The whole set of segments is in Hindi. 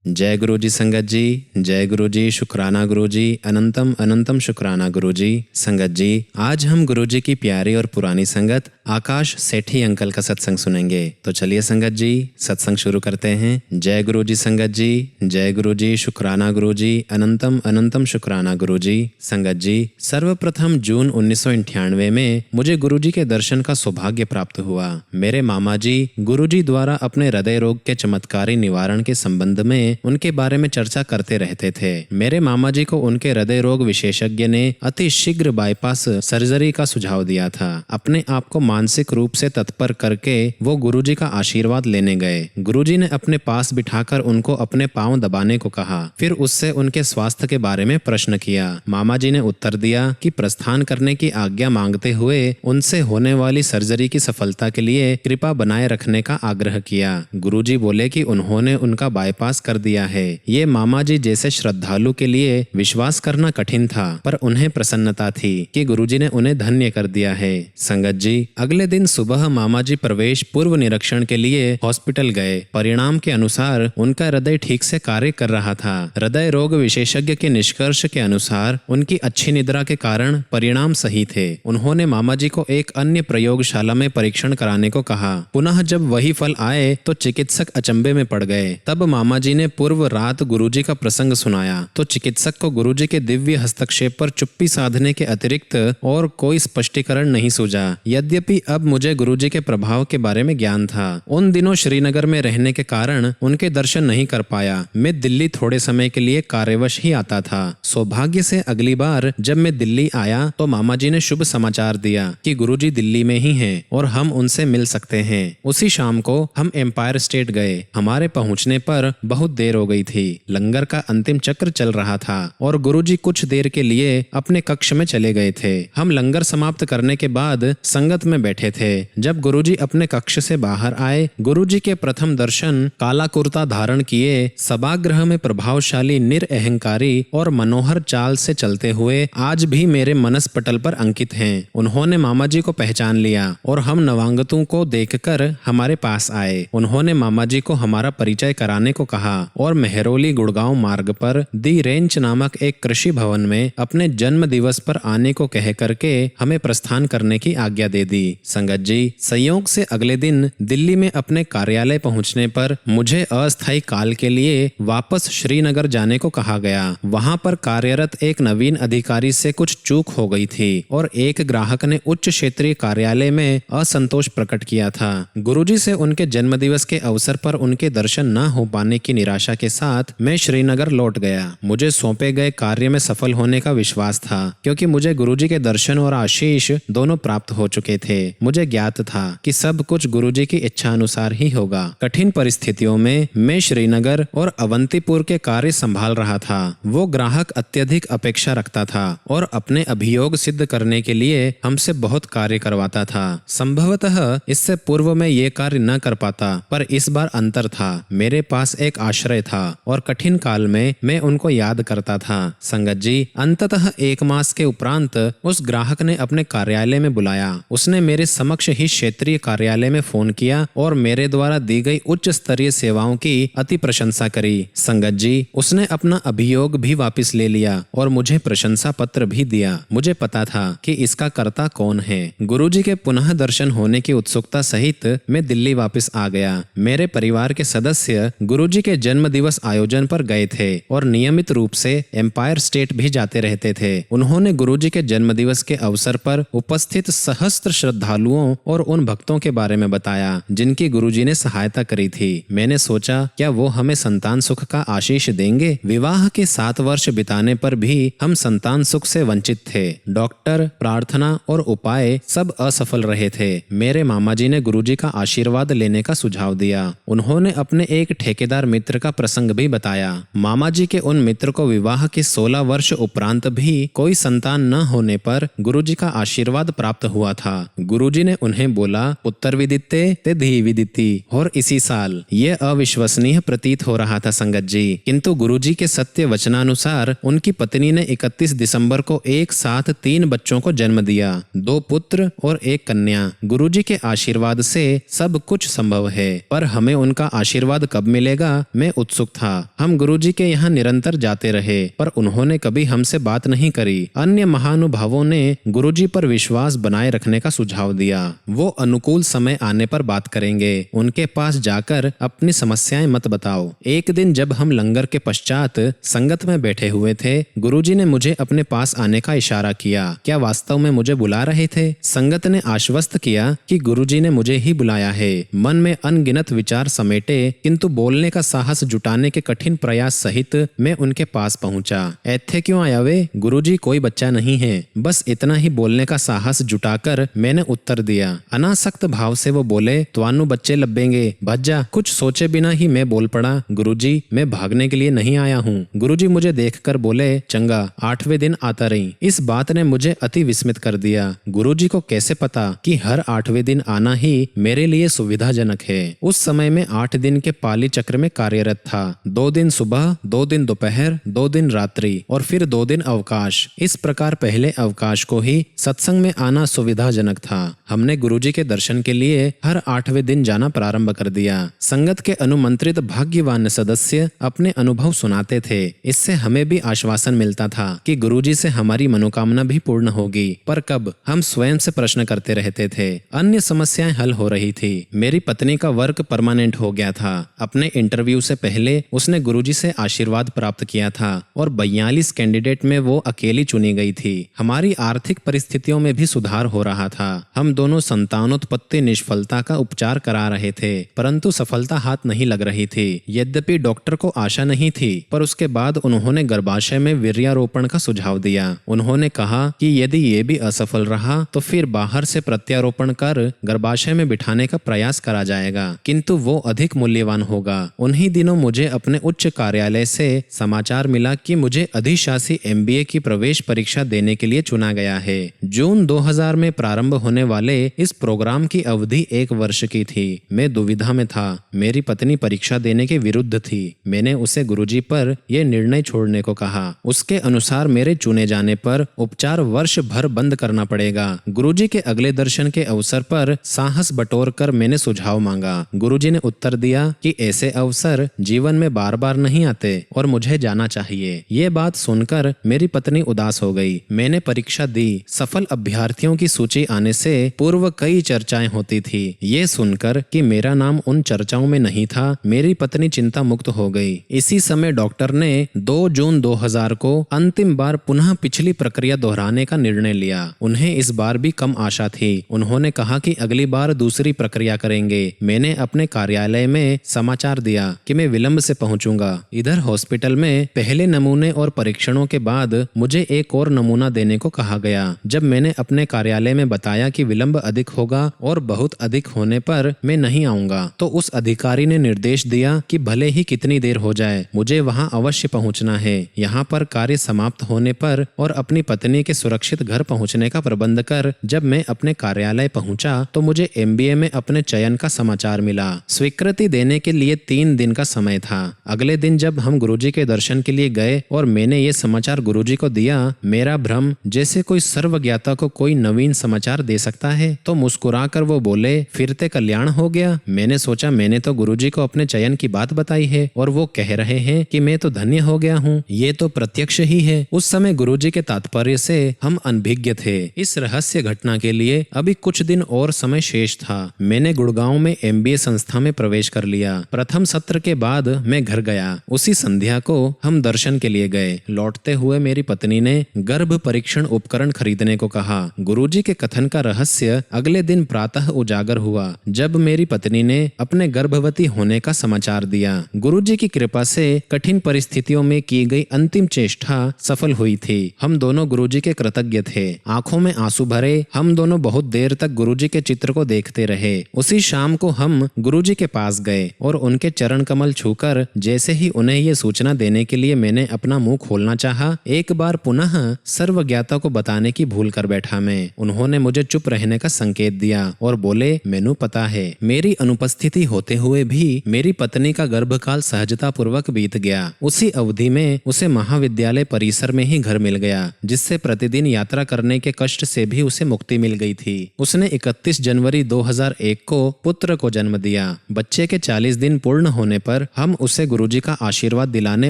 जय गुरु जी संगत जी, जय गुरु जी, शुक्राना गुरु जी, अनंतम अनंतम शुक्राना गुरु जी। संगत जी, आज हम गुरु जी की प्यारी और पुरानी संगत आकाश सेठी अंकल का सत्संग सुनेंगे। तो चलिए संगत जी, सत्संग शुरू करते हैं। जय गुरु जी संगत जी, जय गुरु जी, शुक्राना गुरु जी, अनंतम अनंतम शुक्राना गुरु जी। संगत जी, सर्वप्रथम जून 1998 में मुझे गुरु जी के दर्शन का सौभाग्य प्राप्त हुआ। मेरे मामा जी गुरु जी द्वारा अपने हृदय रोग के चमत्कारी निवारण के संबंध में उनके बारे में चर्चा करते रहते थे। मेरे मामा जी को उनके हृदय रोग विशेषज्ञ ने अति शीघ्र बाईपास सर्जरी का सुझाव दिया था। अपने आप को मानसिक रूप से तत्पर करके वो गुरुजी का आशीर्वाद लेने गए। गुरुजी ने अपने पास बिठाकर उनको अपने पांव दबाने को कहा, फिर उससे उनके स्वास्थ्य के बारे में प्रश्न किया। मामा जी ने उत्तर दिया कि प्रस्थान करने की आज्ञा मांगते हुए उनसे होने वाली सर्जरी की सफलता के लिए कृपा बनाए रखने का आग्रह किया। गुरुजी बोले कि उन्होंने उनका बाईपास कर दिया है। ये मामा जी जैसे श्रद्धालु के लिए विश्वास करना कठिन था, पर उन्हें प्रसन्नता थी कि गुरुजी ने उन्हें धन्य कर दिया है। संगत जी, अगले दिन सुबह मामा जी प्रवेश पूर्व निरीक्षण के लिए हॉस्पिटल गए। परिणाम के अनुसार उनका हृदय ठीक से कार्य कर रहा था। हृदय रोग विशेषज्ञ के निष्कर्ष के अनुसार उनकी अच्छी निद्रा के कारण परिणाम सही थे। उन्होंने मामा जी को एक अन्य प्रयोगशाला में परीक्षण कराने को कहा। पुनः जब वही फल आए तो चिकित्सक अचंभे में पड़ गए। तब मामा जी ने पूर्व रात गुरुजी का प्रसंग सुनाया तो चिकित्सक को गुरुजी के दिव्य हस्तक्षेप पर चुप्पी साधने के अतिरिक्त और कोई स्पष्टीकरण नहीं सूझा। यद्यपि अब मुझे गुरुजी के प्रभाव के बारे में ज्ञान था। उन दिनों श्रीनगर में रहने के कारण उनके दर्शन नहीं कर पाया। मैं दिल्ली थोड़े समय के लिए कार्यवश ही आता था। सौभाग्य से अगली बार जब मैं दिल्ली आया तो मामा जी ने शुभ समाचार दिया कि गुरुजी दिल्ली में ही हैं और हम उनसे मिल सकते हैं। उसी शाम को हम एम्पायर स्टेट गए। हमारे पहुंचने पर बहुत देर हो गई थी। लंगर का अंतिम चक्र चल रहा था और गुरुजी कुछ देर के लिए अपने कक्ष में चले गए थे। हम लंगर समाप्त करने के बाद संगत में बैठे थे। जब गुरुजी अपने कक्ष से बाहर आए, गुरुजी के प्रथम दर्शन काला कुर्ता धारण किए, सभागृह में प्रभावशाली, निरअहंकारी और मनोहर चाल से चलते हुए आज भी मेरे मनस पटल पर अंकित हैं। उन्होंने मामा जी को पहचान लिया और हम नवांगतों को देखकर हमारे पास आए। उन्होंने मामा जी को हमारा परिचय कराने को कहा और मेहरौली गुड़गांव मार्ग पर दी रेंच नामक एक कृषि भवन में अपने जन्म दिवस पर आने को कह करके हमें प्रस्थान करने की आज्ञा दे दी। संगत जी, संयोग से अगले दिन दिल्ली में अपने कार्यालय पहुंचने पर मुझे अस्थायी काल के लिए वापस श्रीनगर जाने को कहा गया। वहां पर कार्यरत एक नवीन अधिकारी से कुछ चूक हो गई थी और एक ग्राहक ने उच्च क्षेत्रीय कार्यालय में असंतोष प्रकट किया था। गुरुजी से उनके जन्मदिवस के अवसर पर उनके दर्शन न हो पाने की निराशा के साथ मैं श्रीनगर लौट गया। मुझे सौंपे गए कार्य में सफल होने का विश्वास था, क्योंकि मुझे गुरुजी के दर्शन और आशीष दोनों प्राप्त हो चुके थे। मुझे ज्ञात था कि सब कुछ गुरुजी की इच्छा अनुसार ही होगा। कठिन परिस्थितियों में मैं श्रीनगर और अवंतीपुर के कार्य संभाल रहा था। वो ग्राहक अत्यधिक अपेक्षा रखता था और अपने अभियोग सिद्ध करने के लिए हमसे बहुत कार्य करवाता था। संभवतः इससे पूर्व में ये कार्य न कर पाता, पर इस बार अंतर था। मेरे पास एक आश्रय था और कठिन काल में मैं उनको याद करता था। संगत जी, अंततः 1 मास के उपरांत उस ग्राहक ने अपने कार्यालय में बुलाया। उसने मेरे समक्ष ही क्षेत्रीय कार्यालय में फोन किया और मेरे द्वारा दी गई उच्च स्तरीय सेवाओं की अति प्रशंसा करी। संगत जी, उसने अपना अभियोग भी वापस ले लिया और मुझे प्रशंसा पत्र भी दिया। मुझे पता था कि इसका कर्ता कौन है। गुरुजी के पुनः दर्शन होने की उत्सुकता सहित मैं दिल्ली वापस आ गया। मेरे परिवार के सदस्य गुरुजी के जन्म दिवस आयोजन पर गए थे और नियमित रूप से एम्पायर स्टेट भी जाते रहते थे। उन्होंने गुरुजी के जन्मदिवस के अवसर पर उपस्थित सहस्त्र श्रद्धालुओं और उन भक्तों के बारे में बताया जिनकी गुरुजी ने सहायता करी थी। मैंने सोचा, क्या वो हमें संतान सुख का आशीष देंगे? विवाह के 7 वर्ष बिताने पर भी हम संतान सुख से वंचित थे। डॉक्टर, प्रार्थना और उपाय सब असफल रहे थे। मेरे मामा जी ने गुरुजी का आशीर्वाद लेने का सुझाव दिया। उन्होंने अपने एक ठेकेदार मित्र का प्रसंग भी बताया। मामा जी के उन मित्र को विवाह के 16 वर्ष उपरांत भी कोई संतान न होने पर गुरुजी का आशीर्वाद प्राप्त हुआ था। गुरुजी ने उन्हें बोला, पुत्र विदिते ते धी विदिति। और इसी साल ये अविश्वसनीय प्रतीत हो रहा था संगत जी, किंतु गुरुजी के सत्य वचनानुसार उनकी पत्नी ने 31 दिसंबर को एक साथ 3 बच्चों को जन्म दिया, 2 पुत्र और 1 कन्या। गुरुजी के आशीर्वाद से सब कुछ संभव है, पर हमें उनका आशीर्वाद कब मिलेगा, मैं उत्सुक था। हम गुरुजी के यहाँ निरंतर जाते रहे, पर उन्होंने कभी हमसे बात नहीं करी। अन्य महानुभावों ने गुरुजी पर विश्वास बनाए रखने का सुझाव दिया। वो अनुकूल समय आने पर बात करेंगे, उनके पास जाकर अपनी समस्याएं मत बताओ। एक दिन जब हम लंगर के पश्चात संगत में बैठे हुए थे, गुरुजी ने मुझे अपने पास आने का इशारा किया। क्या वास्तव में मुझे बुला रहे थे? संगत ने आश्वस्त किया कि गुरुजी ने मुझे ही बुलाया है। मन में अनगिनत विचार समेटे, किंतु बोलने का साहस जुटाने के कठिन प्रयास सहित मैं उनके पास पहुंचा। ऐथे क्यों आया वे? गुरुजी कोई बच्चा नहीं है। बस इतना ही बोलने का साहस जुटाकर मैंने उत्तर दिया। अनासक्त भाव से वो बोले, त्वानु बच्चे लब्बेंगे, भज जा। कुछ सोचे बिना ही मैं बोल पड़ा, गुरुजी मैं भागने के लिए नहीं आया हूँ। गुरुजी मुझे देखकर बोले, चंगा 8वें दिन आता रही। इस बात ने मुझे अति विस्मित कर दिया। गुरुजी को कैसे पता कि हर 8वें दिन आना ही मेरे लिए सुविधाजनक है। उस समय में 8 दिन के पाली चक्र में कार्यरत था। 2 दिन सुबह, 2 दिन दोपहर, 2 दिन रात्रि और फिर 2 दिन अवकाश। इस प्रकार पहले अवकाश को ही सत्संग में आना सुविधाजनक था। हमने गुरुजी के दर्शन के लिए हर 8वें दिन जाना प्रारंभ कर दिया। संगत के अनुमंत्रित भाग्यवान सदस्य अपने अनुभव सुनाते थे। इससे हमें भी आश्वासन मिलता था कि गुरुजी से हमारी मनोकामना भी पूर्ण होगी। पर कब? हम स्वयं से प्रश्न करते रहते थे। अन्य समस्याएं हल हो रही थी। मेरी पत्नी का वर्क परमानेंट हो गया था। अपने इंटरव्यू से पहले उसने गुरुजी से आशीर्वाद प्राप्त किया था और 42 कैंडिडेट में वो अकेली चुनी गई थी। हमारी आर्थिक परिस्थितियों में भी सुधार हो रहा था। हम दोनों संतानोत्पत्ति निष्फलता का उपचार करा रहे थे, परंतु सफलता हाथ नहीं लग रही थी। यद्यपि डॉक्टर को आशा नहीं थी, पर उसके बाद उन्होंने गर्भाशय में वीर्यारोपण का सुझाव दिया। उन्होंने कहा कि यदि ये भी असफल रहा तो फिर बाहर से प्रत्यारोपण कर गर्भाशय में बिठाने का प्रयास करा जाएगा, किंतु वो अधिक मूल्यवान होगा। उन्हीं दिनों मुझे अपने उच्च कार्यालय से समाचार मिला कि मुझे अधिशासी MBA की प्रवेश परीक्षा देने के लिए चुना गया है। जून 2000 में प्रारंभ होने वाले इस प्रोग्राम की अवधि 1 वर्ष की थी। मैं दुविधा में था। मेरी पत्नी परीक्षा देने के विरुद्ध थी। मैंने उसे गुरुजी पर यह निर्णय छोड़ने को कहा। उसके अनुसार मेरे चुने जाने पर उपचार वर्ष भर बंद करना पड़ेगा। गुरुजी के अगले दर्शन के अवसर पर साहस बटोरकर मैंने सुझाव मांगा। गुरुजी ने उत्तर दिया कि ऐसे अवसर जीवन में बार बार नहीं आते और मुझे जाना चाहिए। ये बात सुनकर मेरी पत्नी उदास हो गई। मैंने परीक्षा दी। सफल अभ्यर्थियों की सूची आने से पूर्व कई चर्चाएं होती थी। ये सुनकर कि मेरा नाम उन चर्चाओं में नहीं था, मेरी पत्नी चिंता मुक्त हो गई। इसी समय डॉक्टर ने 2 जून 2000 को अंतिम बार पुनः पिछली प्रक्रिया दोहराने का निर्णय लिया। उन्हें इस बार भी कम आशा थी। उन्होंने कहा कि अगली बार दूसरी प्रक्रिया करेंगे। मैंने अपने कार्यालय में समाचार दिया कि मैं विलंब से पहुंचूंगा। इधर हॉस्पिटल में पहले नमूने और परीक्षणों के बाद मुझे एक और नमूना देने को कहा गया। जब मैंने अपने कार्यालय में बताया कि विलंब अधिक होगा और बहुत अधिक होने पर मैं नहीं आऊंगा, तो उस अधिकारी ने निर्देश दिया कि भले ही कितनी देर हो जाए, मुझे वहां अवश्य पहुंचना है। यहाँ पर कार्य समाप्त होने पर और अपनी पत्नी के सुरक्षित घर पहुंचने का प्रबंध कर जब मैं अपने कार्यालय पहुंचा तो मुझे MBA में अपने चयन का समाचार मिला। स्वीकृति देने के लिए 3 दिन का समय था। अगले दिन जब हम गुरुजी के दर्शन के लिए गए और मैंने ये समाचार गुरुजी को दिया, मेरा भ्रम जैसे कोई सर्वज्ञाता को कोई नवीन समाचार दे सकता है, तो मुस्कुराकर वो बोले, फिरते कल्याण हो गया। मैंने सोचा मैंने तो गुरुजी को अपने चयन की बात बताई है और वो कह रहे हैं कि मैं तो धन्य हो गया हूँ। ये तो प्रत्यक्ष ही है। उस समय गुरुजी के तात्पर्य से हम अनभिज्ञ थे। इस रहस्य घटना के लिए अभी कुछ दिन और समय शेष था। मैंने गुड़गांव में MBA संस्था में प्रवेश कर लिया। प्रथम सत्र के बाद मैं घर गया। उसी संध्या को हम दर्शन के लिए गए। लौटते हुए मेरी पत्नी ने गर्भ परीक्षण उपकरण खरीदने को कहा। गुरुजी के कथन का रहस्य अगले दिन प्रातः उजागर हुआ जब मेरी पत्नी ने अपने गर्भवती होने का समाचार दिया। गुरुजी की कृपा से कठिन परिस्थितियों में की गई अंतिम चेष्टा सफल हुई थी। हम दोनों गुरुजी के कृतज्ञ थे। आंखों में आंसू भरे हम दोनों बहुत देर तक गुरुजी के चित्र को देखते रहे। उसी शाम को हम गुरुजी के पास गए और उनके चरण कमल छूकर जैसे ही उन्हें ये सूचना देने के लिए मैंने अपना मुंह खोलना चाहा, एक बार पुनः सर्वज्ञाता को बताने की भूल कर बैठा मैं। उन्होंने मुझे चुप रहने का संकेत दिया और बोले, मैनू पता है। मेरी अनुपस्थिति होते हुए भी मेरी पत्नी का गर्भकाल सहजता पूर्वक बीत गया। उसी अवधि में उसे महाविद्यालय परिसर में ही घर मिल गया, जिससे प्रतिदिन यात्रा करने के कष्ट से भी उसे मुक्ति मिल गई थी। उसने 31 जनवरी 2001 को पुत्र को जन्म दिया। बच्चे के 40 दिन पूर्ण होने पर कर हम उसे गुरुजी का आशीर्वाद दिलाने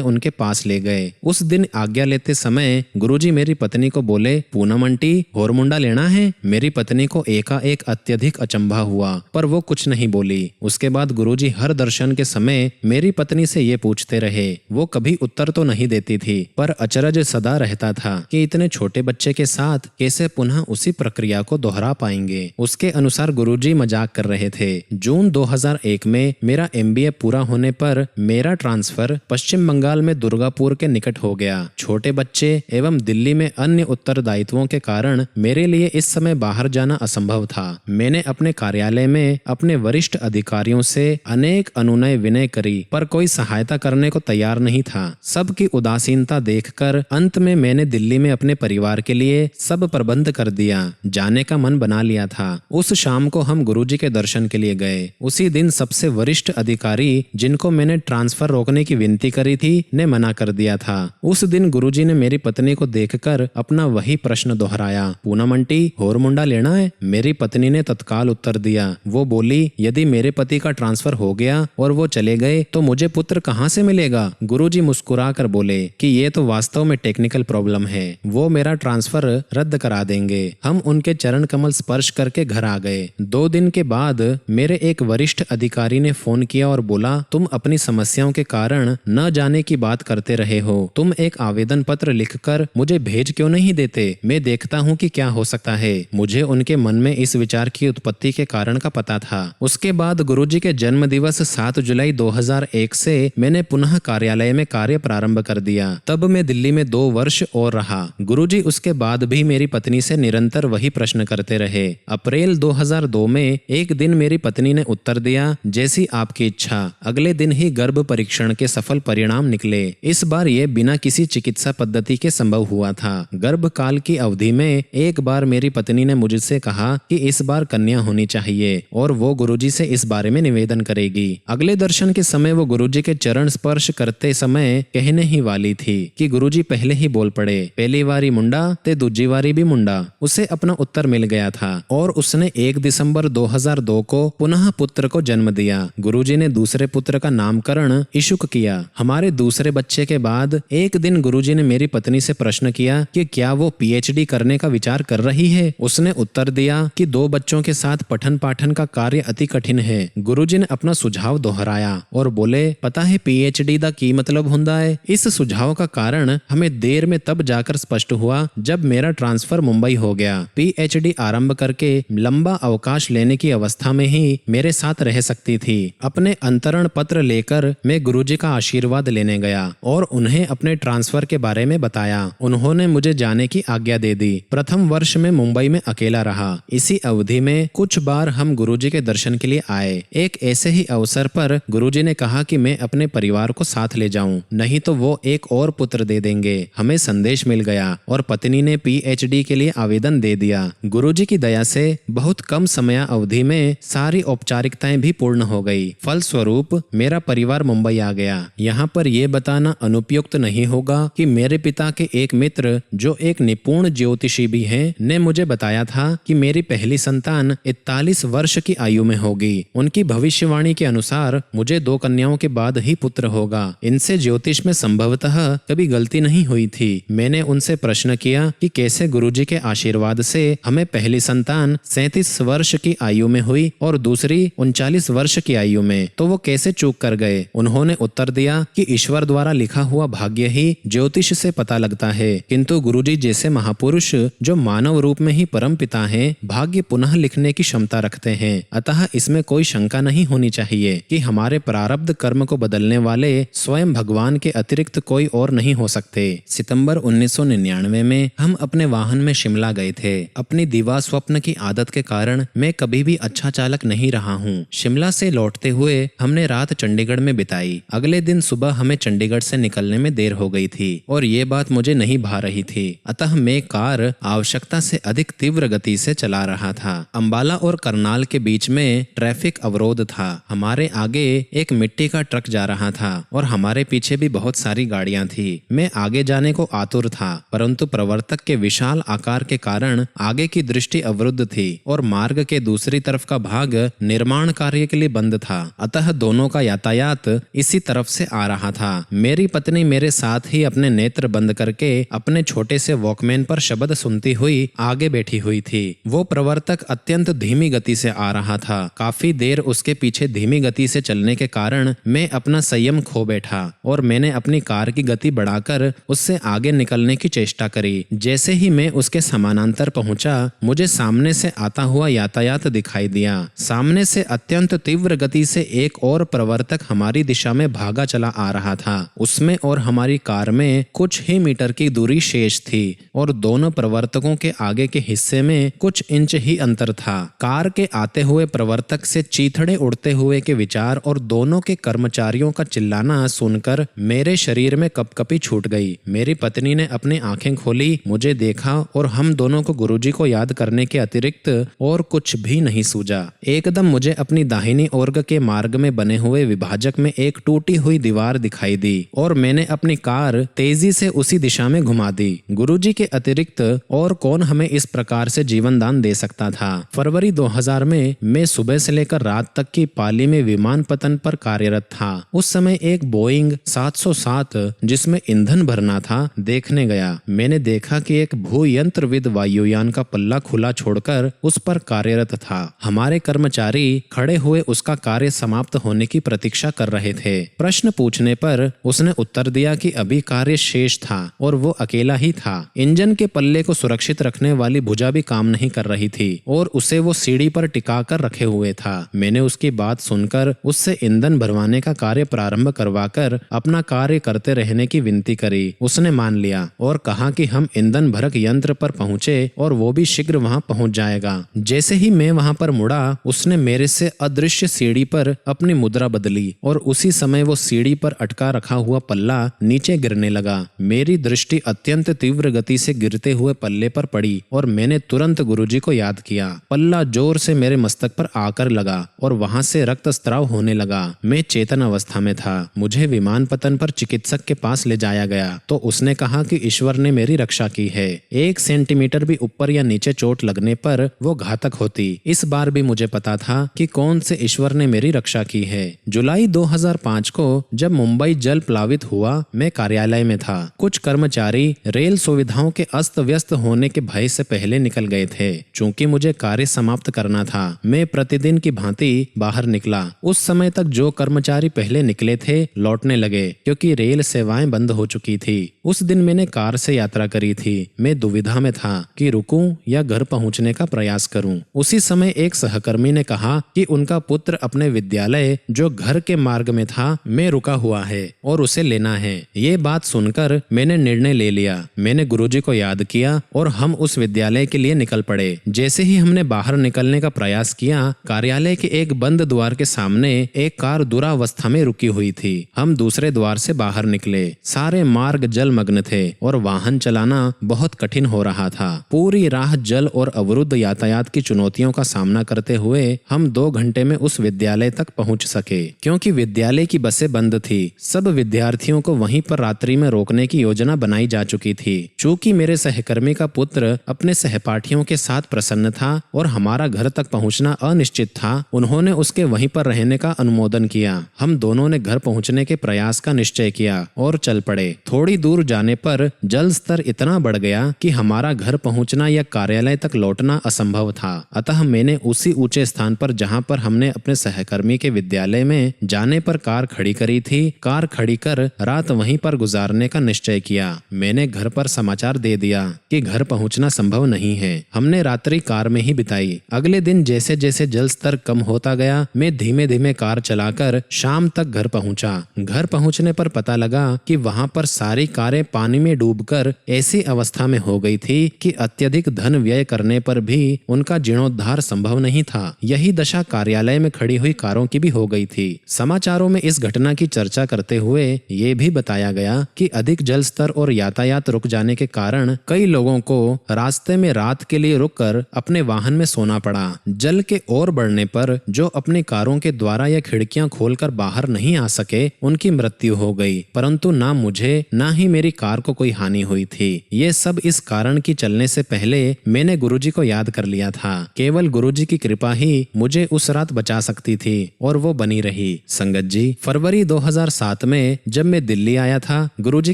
उनके पास ले गए। उस दिन आज्ञा लेते समय गुरुजी मेरी पत्नी को बोले, पूनम आंटी और मुंडा लेना है? मेरी पत्नी को एकाएक अत्यधिक अचंभा हुआ, पर वो कुछ नहीं बोली। उसके बाद गुरुजी हर दर्शन के समय मेरी पत्नी से ये पूछते रहे। वो कभी उत्तर तो नहीं देती थी, पर अचरज सदा रहता था कि इतने छोटे बच्चे के साथ कैसे पुनः उसी प्रक्रिया को दोहरा पाएंगे। उसके अनुसार गुरुजी मजाक कर रहे थे। जून 2001 में मेरा MBA पूरा होने पर मेरा ट्रांसफर पश्चिम बंगाल में दुर्गापुर के निकट हो गया। छोटे बच्चे एवं दिल्ली में अन्य उत्तरदायित्वों के कारण मेरे लिए इस समय बाहर जाना असंभव था। मैंने अपने कार्यालय में अपने वरिष्ठ अधिकारियों से अनेक अनुनय विनय करी, पर कोई सहायता करने को तैयार नहीं था। सबकी उदासीनता देखकर अंत में मैंने दिल्ली में अपने परिवार के लिए सब प्रबंध कर दिया। जाने का मन बना लिया था। उस शाम को हम गुरुजी के दर्शन के लिए गए। उसी दिन सबसे वरिष्ठ अधिकारी, जिनको मैंने ट्रांसफर रोकने की विनती करी थी, ने मना कर दिया था। उस दिन गुरुजी ने मेरी पत्नी को देखकर अपना वही प्रश्न दोहराया, पूनम आंटी और मुंडा लेना है? मेरी पत्नी ने तत्काल उत्तर दिया। वो बोली, यदि मेरे पति का ट्रांसफर हो गया और वो चले गए तो मुझे पुत्र कहाँ से मिलेगा? गुरुजी मुस्कुरा कर बोले कि ये तो वास्तव में टेक्निकल प्रॉब्लम है, वो मेरा ट्रांसफर रद्द करा देंगे। हम उनके चरण कमल स्पर्श करके घर आ गए। 2 दिन के बाद मेरे एक वरिष्ठ अधिकारी ने फोन किया और बोला, तुम अपनी समस्याओं के कारण न जाने की बात करते रहे हो, तुम एक आवेदन पत्र लिखकर मुझे भेज क्यों नहीं देते? मैं देखता हूँ कि क्या हो सकता है। मुझे उनके मन में इस विचार की उत्पत्ति के कारण का पता था। उसके बाद गुरुजी के जन्म दिवस 7 जुलाई 2001 से मैंने पुनः कार्यालय में कार्य प्रारंभ कर दिया। तब मैं दिल्ली में 2 वर्ष और रहा। गुरुजी उसके बाद भी मेरी पत्नी से निरंतर वही प्रश्न करते रहे। अप्रैल 2002 में एक दिन मेरी पत्नी ने उत्तर दिया, जैसी आपकी इच्छा। अगले दिन ही गर्भ परीक्षण के सफल परिणाम निकले। इस बार ये बिना किसी चिकित्सा पद्धति के संभव हुआ था। गर्भ काल की अवधि में एक बार मेरी पत्नी ने मुझसे कहा कि इस बार कन्या होनी चाहिए और वो गुरुजी से इस बारे में निवेदन करेगी। अगले दर्शन के समय वो गुरुजी के चरण स्पर्श करते समय कहने ही वाली थी कि गुरुजी पहले ही बोल पड़े, पहली बारी मुंडा ते दूजी बारी भी मुंडा। उसे अपना उत्तर मिल गया था और उसने 1 दिसंबर 2002 को पुनः पुत्र को जन्म दिया। गुरुजी ने दूसरे पुत्र का नामकरण इशुक किया। हमारे दूसरे बच्चे के बाद एक दिन गुरुजी ने मेरी पत्नी से प्रश्न किया कि क्या वो PhD करने का विचार कर रही है। उसने उत्तर दिया कि 2 बच्चों के साथ पठन पाठन का कार्य अति कठिन है। गुरुजी ने अपना सुझाव दोहराया और बोले, पता है PhD दा की मतलब हुंदा है? इस सुझाव का कारण हमें देर में तब जाकर स्पष्ट हुआ जब मेरा ट्रांसफर मुंबई हो गया। PhD आरंभ करके लंबा अवकाश लेने की अवस्था में ही मेरे साथ रह सकती थी। अपने अंतरण पत्र लेकर मैं गुरुजी का आशीर्वाद लेने गया और उन्हें अपने ट्रांसफर के बारे में बताया। उन्होंने मुझे जाने की आज्ञा दे दी। प्रथम वर्ष में मुंबई में अकेला रहा। इसी अवधि में कुछ बार हम गुरुजी के दर्शन के लिए आए। एक ऐसे ही अवसर पर गुरुजी ने कहा कि मैं अपने परिवार को साथ ले जाऊं, नहीं तो वो एक और पुत्र दे देंगे। हमें संदेश मिल गया और पत्नी ने PhD के लिए आवेदन दे दिया। गुरुजी की दया से बहुत कम समय अवधि में सारी औपचारिकताएं भी पूर्ण हो गई। फलस्वरूप मेरा परिवार मुंबई आ गया। यहाँ पर यह बताना अनुपयुक्त नहीं होगा कि मेरे पिता के एक मित्र, जो एक निपुण ज्योतिषी भी हैं, ने मुझे बताया था कि मेरी पहली संतान 41 वर्ष की आयु में होगी। उनकी भविष्यवाणी के अनुसार मुझे 2 कन्याओं के बाद ही पुत्र होगा। इनसे ज्योतिष में संभवतः कभी गलती नहीं हुई थी। मैंने उनसे प्रश्न किया कि कैसे गुरुजी के आशीर्वाद से हमें पहली संतान 37 वर्ष की आयु में हुई और दूसरी 39 वर्ष की आयु में, तो वो कैसे चूक कर गए। उन्होंने उत्तर दिया कि ईश्वर द्वारा लिखा हुआ भाग्य ही ज्योतिष से पता लगता है, किंतु गुरुजी जैसे महापुरुष जो मानव रूप में ही परम पिता हैं, भाग्य पुनः लिखने की क्षमता रखते हैं। अतः इसमें कोई शंका नहीं होनी चाहिए कि हमारे प्रारब्ध कर्म को बदलने वाले स्वयं भगवान के अतिरिक्त कोई और नहीं हो सकते। सितंबर 1999 में हम अपने वाहन में शिमला गए थे। अपनी दिवा स्वप्न की आदत के कारण मैं कभी भी अच्छा चालक नहीं रहा हूँ। शिमला से लौटते हुए हमने रात चंडीगढ़ में बिताई। अगले दिन सुबह हमें चंडीगढ़ से निकलने में देर हो गई थी और ये बात मुझे नहीं भा रही थी। अतः मैं कार आवश्यकता से अधिक तीव्र गति से चला रहा था। अंबाला और करनाल के बीच में ट्रैफिक अवरोध था। हमारे आगे एक मिट्टी का ट्रक जा रहा था और हमारे पीछे भी बहुत सारी गाड़ियां थी। मैं आगे जाने को आतुर था, परंतु प्रवर्तक के विशाल आकार के कारण आगे की दृष्टि अवरुद्ध थी और मार्ग के दूसरी तरफ का भाग निर्माण कार्य के लिए बंद था। अतः दोनों का यातायात इसी तरफ से आ रहा था। मेरी पत्नी मेरे साथ ही अपने नेत्र बंद करके अपने छोटे से वॉकमैन पर शब्द सुनती हुई आगे बैठी हुई थी। वो प्रवर्तक अत्यंत धीमी गति से आ रहा था। काफी देर उसके पीछे धीमी गति से चलने के कारण मैं अपना संयम खो बैठा और मैंने अपनी कार की गति बढ़ाकर उससे आगे निकलने की चेष्टा करी। जैसे ही मैं उसके समानांतर पहुंचा, मुझे सामने से आता हुआ यातायात दिखाई दिया। सामने से अत्यंत तीव्र गति से एक और प्रवर्तक हमारी दिशा में भागा चला आ रहा था। उसमें और हमारी कार में कुछ ही मीटर की दूरी शेष थी और दोनों प्रवर्तकों के आगे के हिस्से में कुछ इंच ही अंतर था। कार के आते हुए प्रवर्तक से चीथड़े उड़ते हुए के विचार और दोनों के कर्मचारियों का चिल्लाना सुनकर मेरे शरीर में कपकपी छूट गई। मेरी पत्नी ने अपनी आंखें खोली, मुझे देखा और हम दोनों को गुरुजी को याद करने के अतिरिक्त और कुछ भी नहीं सूझा। एकदम मुझे अपनी दाहिनी ओर के मार्ग में बने हुए विभाजक में एक टूटी हुई दीवार दिखाई दी और मैंने अपनी कार तेजी से उसी दिशा में घुमा दी। गुरुजी के अतिरिक्त और कौन हमें इस प्रकार से जीवन दान दे सकता था। फरवरी 2000 में मैं सुबह से लेकर रात तक की पाली में विमान पतन पर कार्यरत था। उस समय एक बोइंग 707 जिसमें ईंधन भरना था देखने गया। मैंने देखा कि एक भूयंत्रविद वायुयान का पल्ला खुला छोड़कर उस पर कार्यरत था। हमारे कर्मचारी खड़े हुए उसका कार्य समाप्त होने की प्रतीक्षा कर रहे थे। प्रश्न पूछने पर उसने उत्तर दिया कि अभी कार्य शेष था और वो अकेला ही था। इंजन के पल्ले को सुरक्षित रखने वाली भुजा भी काम नहीं कर रही थी और उसे वो सीढ़ी पर टिका कर रखे हुए था। मैंने उसकी बात सुनकर उससे ईंधन भरवाने का कार्य प्रारंभ करवाकर अपना कार्य करते रहने की विनती करी। उसने मान लिया और कहा कि हम ईंधन भरक यंत्र पर पहुंचे और वो भी शीघ्र वहां पहुंच जाएगा। जैसे ही मैं वहां पर मुड़ा, उसने मेरे से अदृश्य सीढ़ी पर अपनी मुद्रा बदली और उसी समय वो सीढ़ी पर अटका रखा हुआ पल्ला नीचे गिरने लगा। मेरी दृष्टि अत्यंत तीव्र गति से गिरते हुए पल्ले पर पड़ी और मैंने तुरंत गुरुजी को याद किया। पल्ला जोर से मेरे मस्तक पर आकर लगा और वहां से रक्तस्राव होने लगा। मैं चेतन अवस्था में था। मुझे विमान पतन पर चिकित्सक के पास ले जाया गया तो उसने कहा कि ईश्वर ने मेरी रक्षा की है। 1 सेंटीमीटर भी ऊपर या नीचे चोट लगने पर वो घातक होती। इस बार भी मुझे पता था कि कौन से ईश्वर ने मेरी रक्षा की है। जुलाई 2005 को जब मुंबई जल प्लावित हुआ, मैं कार्यालय में था। कुछ कर्मचारी रेल सुविधाओं के अस्त व्यस्त होने के भय से पहले निकल गए थे। चूंकि मुझे कार्य समाप्त करना था, मैं प्रतिदिन की भांति बाहर निकला। उस समय तक जो कर्मचारी पहले निकले थे लौटने लगे क्योंकि रेल सेवाएं बंद हो चुकी थी। उस दिन मैंने कार से यात्रा करी थी। मैं दुविधा में था कि रुकूं या घर पहुंचने का प्रयास करूं। उसी समय एक सहकर्मी ने कहा कि उनका पुत्र अपने विद्यालय जो घर के मार्ग में था में रुका हुआ है और उसे लेना है। ये बात सुनकर मैंने निर्णय ले लिया। मैंने गुरुजी को याद किया और हम उस विद्यालय के लिए निकल पड़े। जैसे ही हमने बाहर निकलने का प्रयास किया, कार्यालय के एक बंद द्वार के सामने एक कार दुरावस्था में रुकी हुई थी। हम दूसरे द्वार से बाहर निकले। सारे मार्ग जलमग्न थे और वाहन चलाना बहुत कठिन हो रहा था। पूरी राह जल और अवरुद्ध यातायात की चुनौतियों का सामना करते हुए हम 2 घंटे में उस विद्यालय तक पहुंच सके। क्योंकि विद्यालय की बसें बंद थी, सब विद्यार्थियों को वहीं पर रात्रि में रोकने की योजना बनाई जा चुकी थी। चूंकि मेरे सहकर्मी का पुत्र अपने सहपाठियों के साथ प्रसन्न था और हमारा घर तक पहुंचना अनिश्चित था, उन्होंने उसके वहीं पर रहने का अनुमोदन किया। हम दोनों ने घर पहुंचने के प्रयास का निश्चय किया और चल पड़े। थोड़ी दूर जाने पर जल स्तर इतना बढ़ गया कि हमारा घर पहुंचना या कार्यालय तक लौटना असंभव था। अतः मैंने उसी ऊंचे स्थान पर जहां पर हमने अपने सहकर्मी के विद्यालय में जाने पर कार खड़ी करी थी, कार खड़ी कर रात वहीं पर गुजारने का निश्चय किया। मैंने घर पर समाचार दे दिया कि घर पहुंचना संभव नहीं है। हमने रात्रि कार में ही बिताई। अगले दिन जैसे जैसे जल स्तर कम होता गया, मैं धीमे धीमे कार चलाकर शाम तक घर पहुंचा। घर पहुंचने पर पता लगा कि वहां पर सारी कारें पानी में डूबकर ऐसी अवस्था में हो गई थी कि अत्यधिक धन व्यय करने पर भी उनका जीर्णोद्धार संभव नहीं था। यही दशा कार्यालय में खड़ी हुई कारों की भी हो गई थी। समाचारों में इस घटना की चर्चा करते हुए ये भी बताया गया कि अधिक जल स्तर और यातायात रुक जाने के कारण कई लोगों को रास्ते में रात के लिए रुककर अपने वाहन में सोना पड़ा। जल के और बढ़ने पर जो अपनी कारों के द्वारा या खिड़कियां खोलकर बाहर नहीं आ सके, उनकी मृत्यु हो गई। परंतु ना मुझे ना ही मेरी मेरी कार को कोई हानि हुई थी। ये सब इस कारण की चलने से पहले मैंने गुरुजी को याद कर लिया था। केवल गुरुजी की कृपा ही मुझे उस रात बचा सकती थी और वो बनी रही। संगत जी, फरवरी 2007 में जब मैं दिल्ली आया था, गुरुजी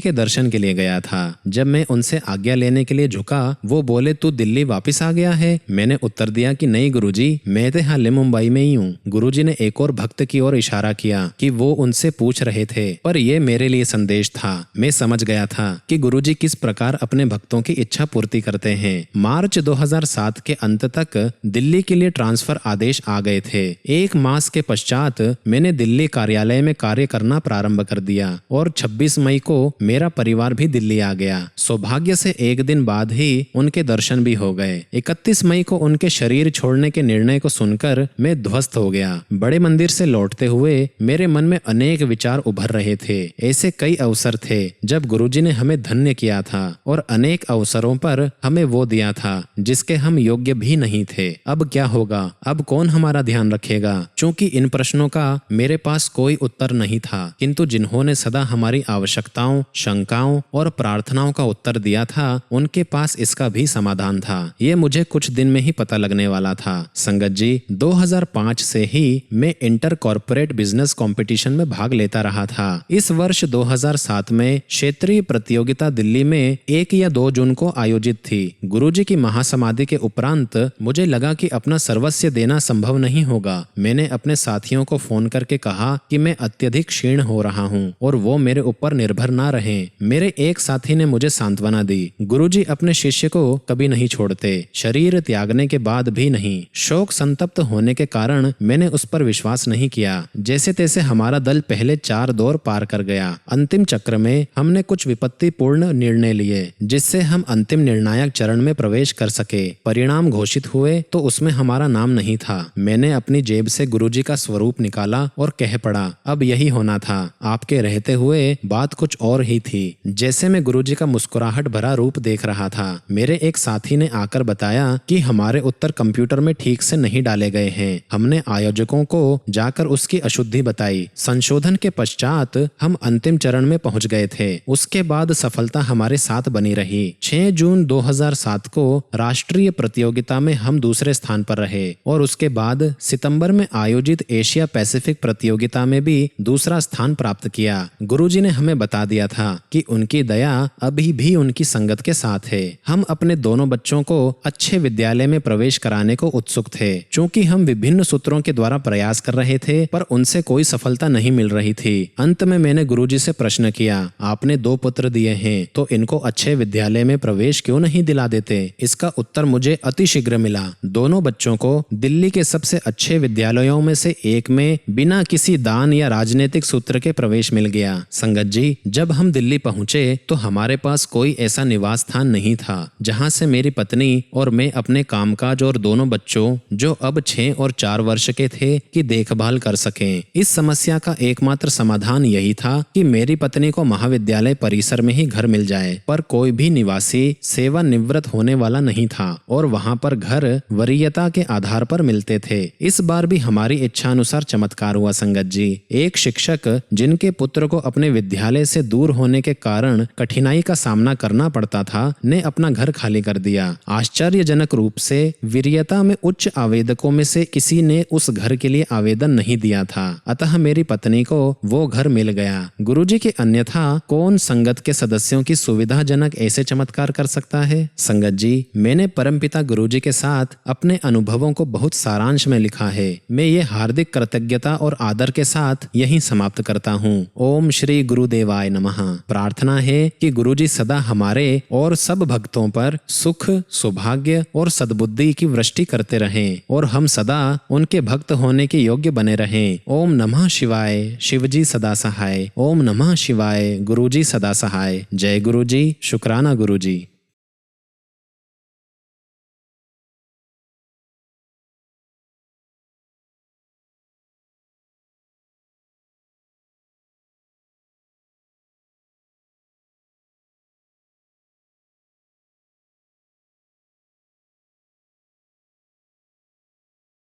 के दर्शन के लिए गया था। जब मैं उनसे आज्ञा लेने के लिए झुका, वो बोले तू दिल्ली वापस आ गया है। मैंने उत्तर दिया कि नहीं गुरुजी, मैं तो हाल मुंबई में ही हूँ। गुरुजी ने एक और भक्त की ओर इशारा किया कि वो उनसे पूछ रहे थे, पर ये मेरे लिए संदेश था। मैं समझ गया था कि गुरुजी किस प्रकार अपने भक्तों की इच्छा पूर्ति करते हैं। मार्च 2007 के अंत तक दिल्ली के लिए ट्रांसफर आदेश आ गए थे। 1 मास के पश्चात मैंने दिल्ली कार्यालय में कार्य करना प्रारंभ कर दिया और 26 मई को मेरा परिवार भी दिल्ली आ गया। सौभाग्य से एक दिन बाद ही उनके दर्शन भी हो गए। 31 मई को उनके शरीर छोड़ने के निर्णय को सुनकर मैं ध्वस्त हो गया। बड़े मंदिर से लौटते हुए मेरे मन में अनेक विचार उभर रहे थे। ऐसे कई अवसर थे जब गुरुजी ने हमें धन्य किया था और अनेक अवसरों पर हमें वो दिया था जिसके हम योग्य भी नहीं थे। अब क्या होगा? अब कौन हमारा ध्यान रखेगा? चूंकि इन प्रश्नों का मेरे पास कोई उत्तर नहीं था, किंतु जिन्होंने सदा हमारी आवश्यकताओं, शंकाओं और प्रार्थनाओं का उत्तर दिया था, उनके पास इसका भी समाधान था। ये मुझे कुछ दिन में ही पता लगने वाला था। संगत जी, 2005 से ही मैं इंटर कॉर्पोरेट बिजनेस कंपटीशन में भाग लेता रहा था। इस वर्ष 2007 में क्षेत्रीय प्रतियोगिता दिल्ली में 1 या 2 जून को आयोजित थी। गुरुजी की महासमाधि के उपरांत मुझे लगा कि अपना सर्वस्व देना संभव नहीं होगा। मैंने अपने साथियों को फोन करके कहा कि मैं अत्यधिक क्षीण हो रहा हूँ और वो मेरे ऊपर निर्भर ना रहें। मेरे एक साथी ने मुझे सांत्वना दी। गुरुजी अपने शिष्य को कभी नहीं छोड़ते, शरीर त्यागने के बाद भी नहीं। शोक संतप्त होने के कारण मैंने उस पर विश्वास नहीं किया। जैसे तैसे हमारा दल पहले 4 दौर पार कर गया। अंतिम चक्र में हमने कुछ विपत्तिपूर्ण निर्णय लिए जिससे हम अंतिम निर्णायक चरण में प्रवेश कर सके। परिणाम घोषित हुए तो उसमें हमारा नाम नहीं था। मैंने अपनी जेब से गुरुजी का स्वरूप निकाला और कह पड़ा, अब यही होना था। आपके रहते हुए बात कुछ और ही थी। जैसे मैं गुरुजी का मुस्कुराहट भरा रूप देख रहा था, मेरे एक साथी ने आकर बताया कि हमारे उत्तर कंप्यूटर में ठीक से नहीं डाले गए हैं। हमने आयोजकों को जाकर उसकी अशुद्धि बताई। संशोधन के पश्चात हम अंतिम चरण में पहुंच गए थे। उसके बाद सफलता हमारे साथ बनी रही। 6 जून 2007 को राष्ट्रीय प्रतियोगिता में हम दूसरे स्थान पर रहे और उसके बाद सितंबर में आयोजित एशिया पैसिफिक प्रतियोगिता में भी दूसरा स्थान प्राप्त किया। गुरुजी ने हमें बता दिया था कि उनकी दया अभी भी उनकी संगत के साथ है। हम अपने दोनों बच्चों को अच्छे विद्यालय में प्रवेश कराने को उत्सुक थे। चूंकि हम विभिन्न सूत्रों के द्वारा प्रयास कर रहे थे, पर उनसे कोई सफलता नहीं मिल रही थी। अंत में मैंने गुरुजी से प्रश्न किया, आपने 2 पुत्र दिए हैं तो इनको अच्छे विद्यालय में प्रवेश क्यों नहीं दिला देते? इसका उत्तर मुझे अतिशीघ्र मिला। दोनों बच्चों को दिल्ली के सबसे अच्छे विद्यालयों में से एक में बिना किसी दान या राजनीतिक सूत्र के प्रवेश मिल गया। संगत जी, जब हम दिल्ली पहुंचे तो हमारे पास कोई ऐसा निवास स्थान नहीं था जहां से मेरी पत्नी और मैं अपने कामकाज और दोनों बच्चों, जो अब 6 और 4 वर्ष के थे, की देखभाल कर सकें। इस समस्या का एकमात्र समाधान यही था कि मेरी पत्नी को महाविद्यालय परिसर में ही घर मिल जाए, पर कोई भी निवासी सेवानिवृत्त होने वाला नहीं था और वहां पर घर वरीयता के आधार पर मिलते थे। इस बार भी हमारी इच्छा अनुसार चमत्कार हुआ। संगत जी, एक शिक्षक जिनके पुत्र को अपने विद्यालय से दूर होने के कारण कठिनाई का सामना करना पड़ता था, ने अपना घर खाली कर दिया। आश्चर्यजनक रूप से वरीयता में उच्च आवेदकों में से किसी ने उस घर के लिए आवेदन नहीं दिया था, अतः मेरी पत्नी को वो घर मिल गया। गुरुजी के अन्यथा कौन संगत के सदस्यों की सुविधाजनक ऐसे चमत्कार कर सकता है? संगत जी, मैंने परमपिता गुरुजी के साथ अपने अनुभवों को बहुत सारांश में लिखा है। मैं ये हार्दिक कृतज्ञता और आदर के साथ यहीं समाप्त करता हूँ। ओम श्री गुरुदेवाय नमः। प्रार्थना है कि गुरुजी सदा हमारे और सब भक्तों पर सुख, सौभाग्य और सद्बुद्धि की वृष्टि करते रहें और हम सदा उनके भक्त होने के योग्य बने रहें। ओम नमः शिवाय। शिवजी सदा सहाय। ओम नमः शिवाय। गुरुजी सदा सहाय। जय गुरुजी। शुक्राना गुरुजी।